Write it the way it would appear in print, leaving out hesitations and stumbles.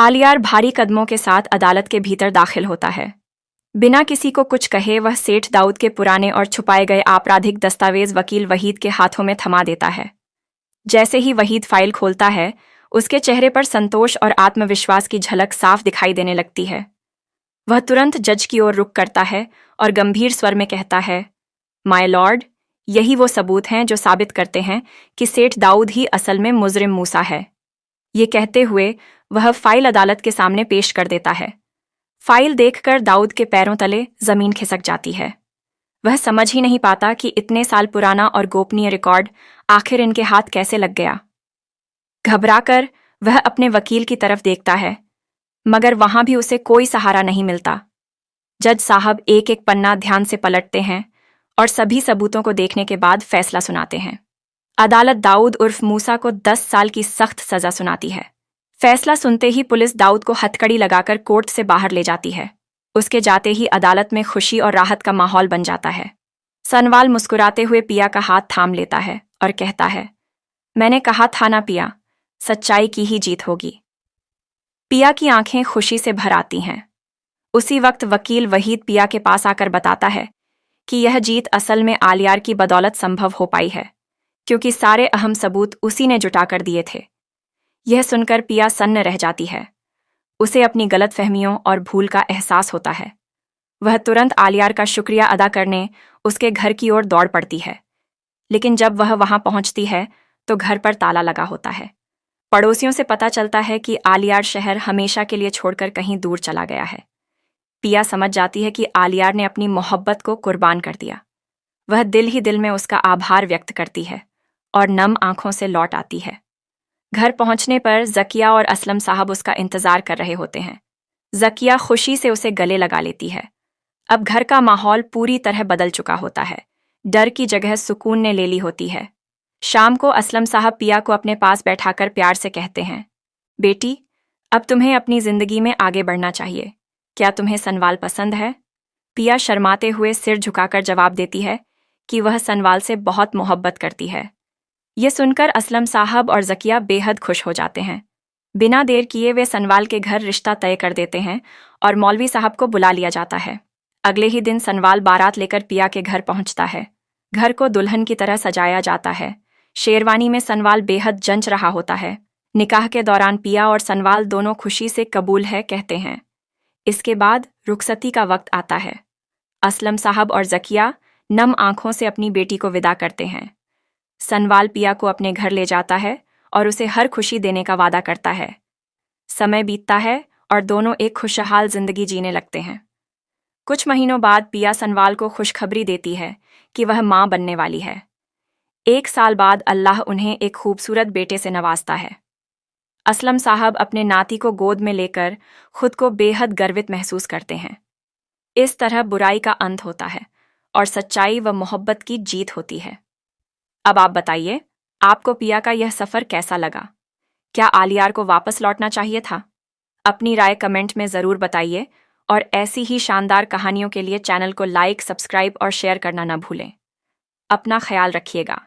आलियार भारी कदमों के साथ अदालत के भीतर दाखिल होता है। बिना किसी को कुछ कहे वह सेठ दाऊद के पुराने और छुपाए गए आपराधिक दस्तावेज वकील वहीद के हाथों में थमा देता है। जैसे ही वहीद फाइल खोलता है, उसके चेहरे पर संतोष और आत्मविश्वास की झलक साफ दिखाई देने लगती है। वह तुरंत जज की ओर रुख करता है और गंभीर स्वर में कहता है, माय लॉर्ड, यही वो सबूत हैं जो साबित करते हैं कि सेठ दाऊद ही असल में मुजरिम मूसा है। ये कहते हुए वह फाइल अदालत के सामने पेश कर देता है। फाइल देखकर दाऊद के पैरों तले जमीन खिसक जाती है। वह समझ ही नहीं पाता कि इतने साल पुराना और गोपनीय रिकॉर्ड आखिर इनके हाथ कैसे लग गया। घबराकर वह अपने वकील की तरफ देखता है, मगर वहां भी उसे कोई सहारा नहीं मिलता। जज साहब एक एक पन्ना ध्यान से पलटते हैं और सभी सबूतों को देखने के बाद फैसला सुनाते हैं। अदालत दाऊद उर्फ मूसा को 10 साल की सख्त सजा सुनाती है। फैसला सुनते ही पुलिस दाऊद को हथकड़ी लगाकर कोर्ट से बाहर ले जाती है। उसके जाते ही अदालत में खुशी और राहत का माहौल बन जाता है। सनवाल मुस्कुराते हुए पिया का हाथ थाम लेता है और कहता है, मैंने कहा था ना पिया, सच्चाई की ही जीत होगी। पिया की आंखें खुशी से भर आती हैं। उसी वक्त वकील वहीद पिया के पास आकर बताता है कि यह जीत असल में आलियार की बदौलत संभव हो पाई है, क्योंकि सारे अहम सबूत उसी ने जुटाकर दिए थे। यह सुनकर पिया सन्न रह जाती है। उसे अपनी गलतफहमियों और भूल का एहसास होता है। वह तुरंत आलियार का शुक्रिया अदा करने उसके घर की ओर दौड़ पड़ती है, लेकिन जब वह वहां पहुंचती है तो घर पर ताला लगा होता है। पड़ोसियों से पता चलता है कि आलियार शहर हमेशा के लिए छोड़कर कहीं दूर चला गया है। पिया समझ जाती है कि आलियार ने अपनी मोहब्बत को कुर्बान कर दिया। वह दिल ही दिल में उसका आभार व्यक्त करती है और नम आंखों से लौट आती है। घर पहुंचने पर जकिया और असलम साहब उसका इंतजार कर रहे होते हैं। जकिया खुशी से उसे गले लगा लेती है। अब घर का माहौल पूरी तरह बदल चुका होता है। डर की जगह सुकून ने ले ली होती है। शाम को असलम साहब पिया को अपने पास बैठाकर प्यार से कहते हैं, बेटी, अब तुम्हें अपनी जिंदगी में आगे बढ़ना चाहिए। क्या तुम्हें सनवाल पसंद है? पिया शर्माते हुए सिर झुकाकर जवाब देती है कि वह सनवाल से बहुत मोहब्बत करती है। ये सुनकर असलम साहब और जकिया बेहद खुश हो जाते हैं। बिना देर किए वे सनवाल के घर रिश्ता तय कर देते हैं और मौलवी साहब को बुला लिया जाता है। अगले ही दिन सनवाल बारात लेकर पिया के घर पहुंचता है। घर को दुल्हन की तरह सजाया जाता है। शेरवानी में सनवाल बेहद जंच रहा होता है। निकाह के दौरान पिया और सनवाल दोनों खुशी से कबूल है कहते हैं। इसके बाद रुखसती का वक्त आता है। असलम साहब और जकिया नम आंखों से अपनी बेटी को विदा करते हैं। सनवाल पिया को अपने घर ले जाता है और उसे हर खुशी देने का वादा करता है। समय बीतता है और दोनों एक खुशहाल जिंदगी जीने लगते हैं। कुछ महीनों बाद पिया सनवाल को खुशखबरी देती है कि वह मां बनने वाली है। 1 साल बाद अल्लाह उन्हें एक खूबसूरत बेटे से नवाजता है। असलम साहब अपने नाती को गोद में लेकर खुद को बेहद गर्वित महसूस करते हैं। इस तरह बुराई का अंत होता है और सच्चाई व मोहब्बत की जीत होती है। अब आप बताइए, आपको पिया का यह सफ़र कैसा लगा? क्या आलियार को वापस लौटना चाहिए था? अपनी राय कमेंट में ज़रूर बताइए और ऐसी ही शानदार कहानियों के लिए चैनल को लाइक, सब्सक्राइब और शेयर करना न भूलें। अपना ख्याल रखिएगा।